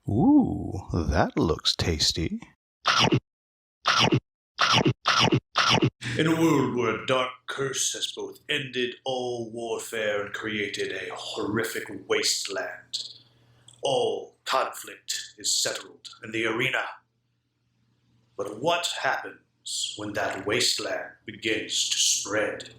Ooh, that looks tasty. In a world where a dark curse has both ended all warfare and created a horrific wasteland, all conflict is settled in the arena. But what happens when that wasteland begins to spread?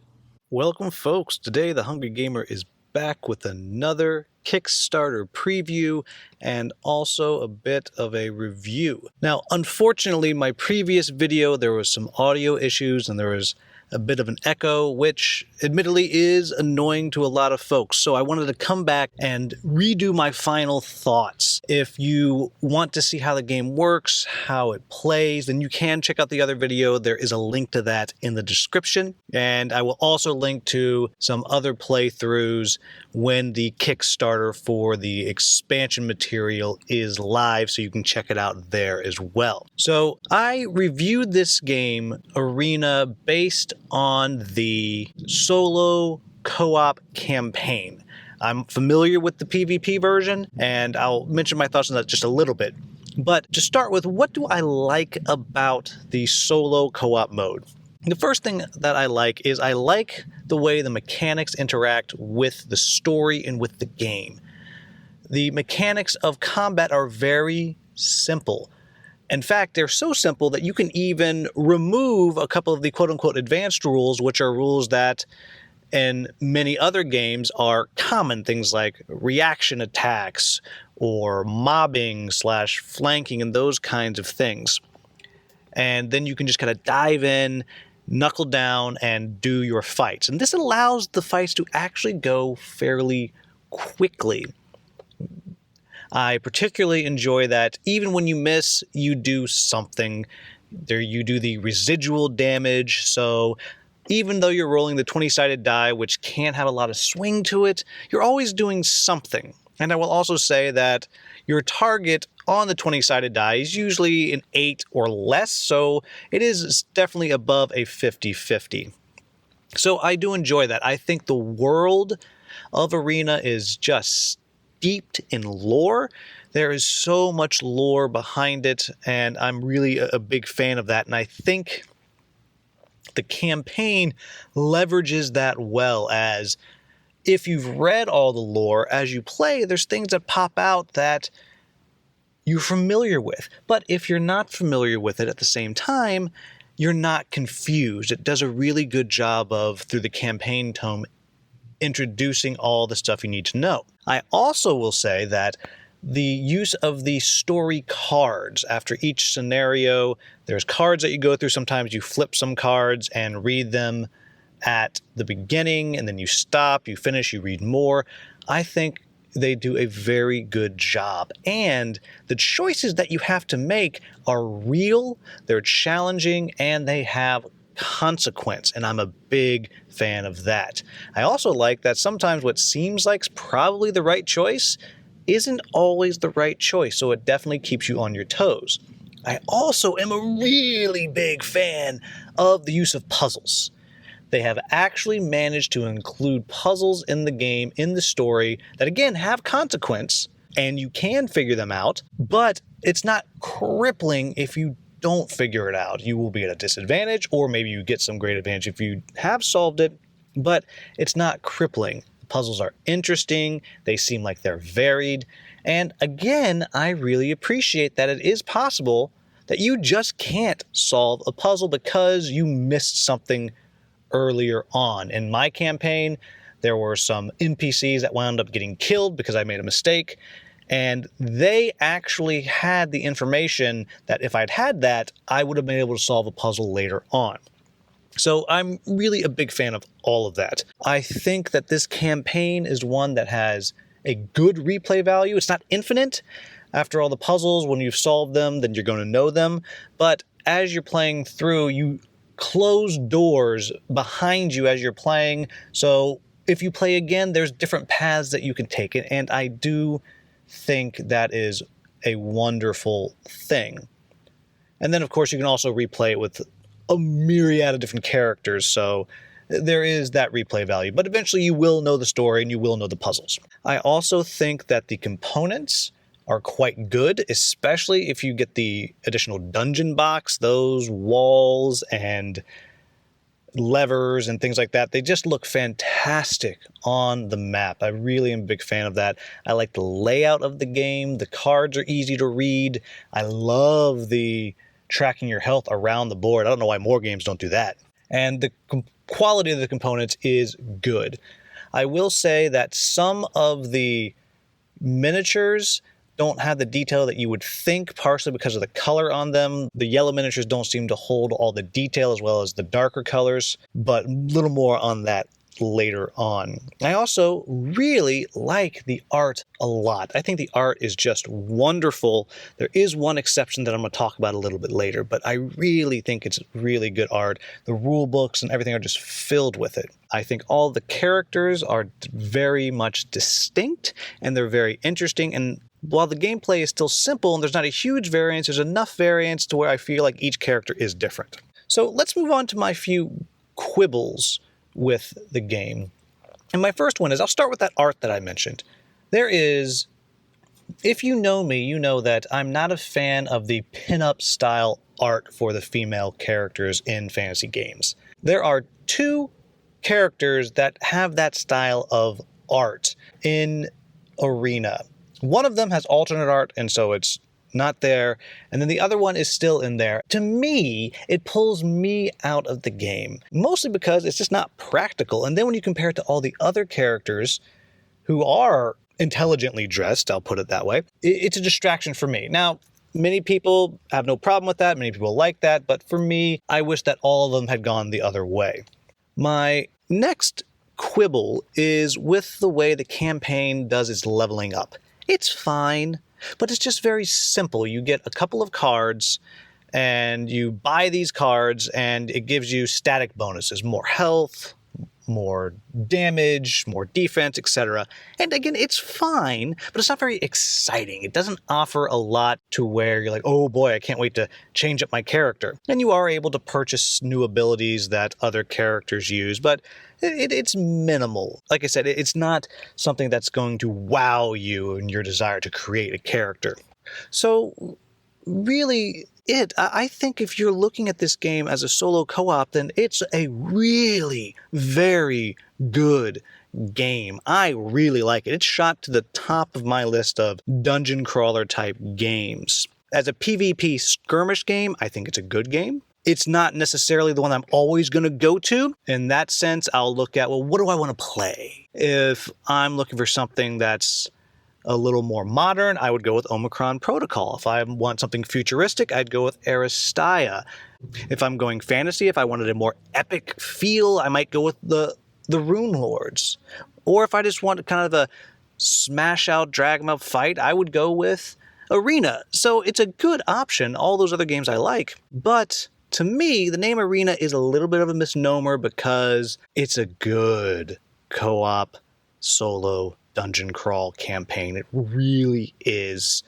Welcome, folks. Today, the Hungry Gamer is back with another Kickstarter preview and also a bit of a review. Now, unfortunately, my previous video, there was some audio issues and there was a bit of an echo, which admittedly is annoying to a lot of folks. So I wanted to come back and redo my final thoughts. If you want to see how the game works, how it plays, then you can check out the other video. There is a link to that in the description. And I will also link to some other playthroughs when the Kickstarter for the expansion material is live, so you can check it out there as well. So I reviewed this game, Arena, based on the solo co-op campaign. I'm familiar with the PvP version, and I'll mention my thoughts on that just a little bit. But to start with, what do I like about the solo co-op mode? The first thing that I like is I like the way the mechanics interact with the story and with the game. The mechanics of combat are very simple. In fact, they're so simple that you can even remove a couple of the quote-unquote advanced rules, which are rules that in many other games are common, things like reaction attacks or mobbing / flanking and those kinds of things. And then you can just kind of dive in, knuckle down, and do your fights. And this allows the fights to actually go fairly quickly. I particularly enjoy that even when you miss, you do something. There you do the residual damage, so even though you're rolling the 20-sided die, which can have a lot of swing to it, you're always doing something. And I will also say that your target on the 20-sided die is usually an 8 or less, so it is definitely above a 50-50. So I do enjoy that. I think the world of Arena is just steeped in lore. There is so much lore behind it, and I'm really a big fan of that. And I think the campaign leverages that well, as if you've read all the lore as you play, there's things that pop out that you're familiar with. But if you're not familiar with it at the same time, you're not confused. It does a really good job of, through the campaign tome, introducing all the stuff you need to know. I also will say that the use of the story cards after each scenario, there's cards that you go through. Sometimes you flip some cards and read them at the beginning, and then you stop, you finish, you read more. I think they do a very good job. And the choices that you have to make are real, they're challenging, and they have consequence, and I'm a big fan of that. I also like that sometimes what seems like probably the right choice isn't always the right choice, so it definitely keeps you on your toes. I also am a really big fan of the use of puzzles. They have actually managed to include puzzles in the game, in the story, that again have consequence, and you can figure them out, but it's not crippling if you don't figure it out. You will be at a disadvantage, or maybe you get some great advantage if you have solved it, but it's not crippling. The puzzles are interesting, they seem like they're varied, and again, I really appreciate that it is possible that you just can't solve a puzzle because you missed something earlier on. In my campaign, there were some NPCs that wound up getting killed because I made a mistake, and they actually had the information that if I'd had that, I would have been able to solve a puzzle later on. So I'm really a big fan of all of that. I think that this campaign is one that has a good replay value. It's not infinite. After all the puzzles, when you've solved them, then you're going to know them. But as you're playing through, you close doors behind you as you're playing. So if you play again, there's different paths that you can take. And I do think that is a wonderful thing. And then, of course, you can also replay it with a myriad of different characters, so there is that replay value. But eventually you will know the story and you will know the puzzles. I also think that the components are quite good, especially if you get the additional dungeon box. Those walls and levers and things like that, they just look fantastic on the map. I really am a big fan of that. I like the layout of the game. The cards are easy to read. I love the tracking your health around the board. I don't know why more games don't do that. And the quality of the components is good. I will say that some of the miniatures don't have the detail that you would think, partially because of the color on them. The yellow miniatures don't seem to hold all the detail as well as the darker colors, but a little more on that later on. I also really like the art a lot. I think the art is just wonderful. There is one exception that I'm going to talk about a little bit later, but I really think it's really good art. The rule books and everything are just filled with it. I think all the characters are very much distinct and they're very interesting, and while the gameplay is still simple and there's not a huge variance, there's enough variance to where I feel like each character is different. So let's move on to my few quibbles with the game. And my first one is, I'll start with that art that I mentioned. There is, if you know me, you know that I'm not a fan of the pin-up style art for the female characters in fantasy games. There are two characters that have that style of art in Arena. One of them has alternate art, and so it's not there, and then the other one is still in there. To me, it pulls me out of the game, mostly because it's just not practical. And then when you compare it to all the other characters who are intelligently dressed, I'll put it that way, it's a distraction for me. Now, many people have no problem with that, many people like that, but for me, I wish that all of them had gone the other way. My next quibble is with the way the campaign does its leveling up. It's fine, but it's just very simple. You get a couple of cards, and you buy these cards, and it gives you static bonuses, more health, more damage, more defense, etc. And again, it's fine, but it's not very exciting. It doesn't offer a lot to where you're like, oh boy, I can't wait to change up my character. And you are able to purchase new abilities that other characters use, but it's minimal. Like I said, it's not something that's going to wow you in your desire to create a character. So really, I think if you're looking at this game as a solo co-op, then it's a really very good game. I really like it. It's shot to the top of my list of dungeon crawler type games. As a PvP skirmish game, I think it's a good game. It's not necessarily the one I'm always going to go to. In that sense, I'll look at, well, what do I want to play? If I'm looking for something that's a little more modern, I would go with Omicron Protocol. If I want something futuristic, I'd go with Aristia. If I'm going fantasy, if I wanted a more epic feel, I might go with the Rune Lords. Or if I just want kind of a smash out, drag 'em up fight, I would go with Arena. So it's a good option. All those other games I like, but to me, the name Arena is a little bit of a misnomer because it's a good co-op solo dungeon crawl campaign. It really is.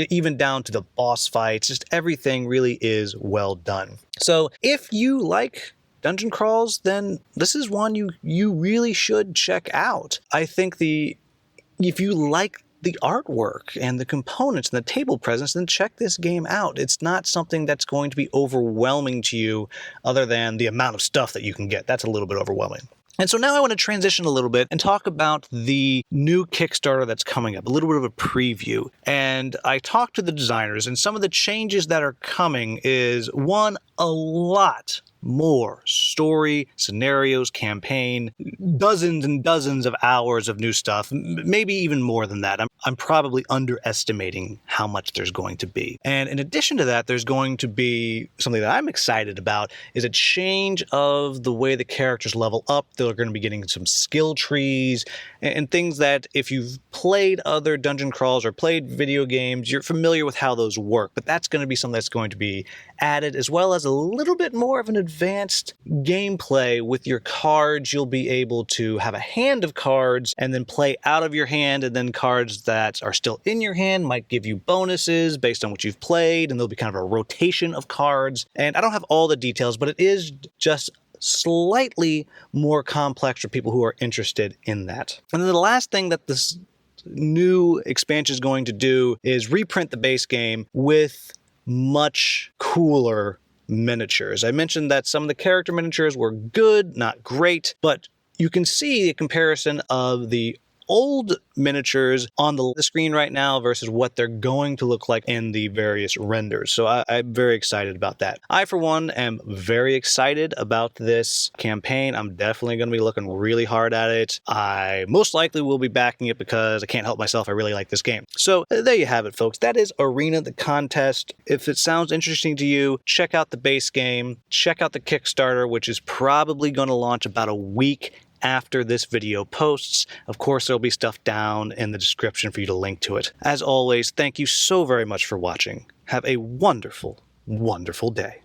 Even down to the boss fights, just everything really is well done. So if you like dungeon crawls, then this is one you really should check out. I think if you like the artwork and the components and the table presence, then check this game out. It's not something that's going to be overwhelming to you other than the amount of stuff that you can get. That's a little bit overwhelming. And so now I want to transition a little bit and talk about the new Kickstarter that's coming up, a little bit of a preview. And I talked to the designers, and some of the changes that are coming is, one, a lot more story, scenarios, campaign, dozens and dozens of hours of new stuff, maybe even more than that. I'm probably underestimating how much there's going to be. And in addition to that, there's going to be something that I'm excited about, is a change of the way the characters level up. They're going to be getting some skill trees and things that if you've played other dungeon crawls or played video games, you're familiar with how those work. But that's going to be something that's going to be added, as well as a little bit more of an advanced gameplay with your cards. You'll be able to have a hand of cards and then play out of your hand, and then cards that are still in your hand might give you bonuses based on what you've played, and there'll be kind of a rotation of cards. And I don't have all the details, but it is just slightly more complex for people who are interested in that. And then the last thing that this new expansion is going to do is reprint the base game with much cooler miniatures. I mentioned that some of the character miniatures were good, not great, but you can see the comparison of the old miniatures on the screen right now versus what they're going to look like in the various renders. So I'm very excited about that. I, for one, am very excited about this campaign. I'm definitely going to be looking really hard at it. I most likely will be backing it because I can't help myself. I really like this game. So there you have it, folks. That is Arena the Contest. If it sounds interesting to you, check out the base game. Check out the Kickstarter, which is probably going to launch about a week after this video posts. Of course, there'll be stuff down in the description for you to link to it. As always, thank you so very much for watching. Have a wonderful, wonderful day.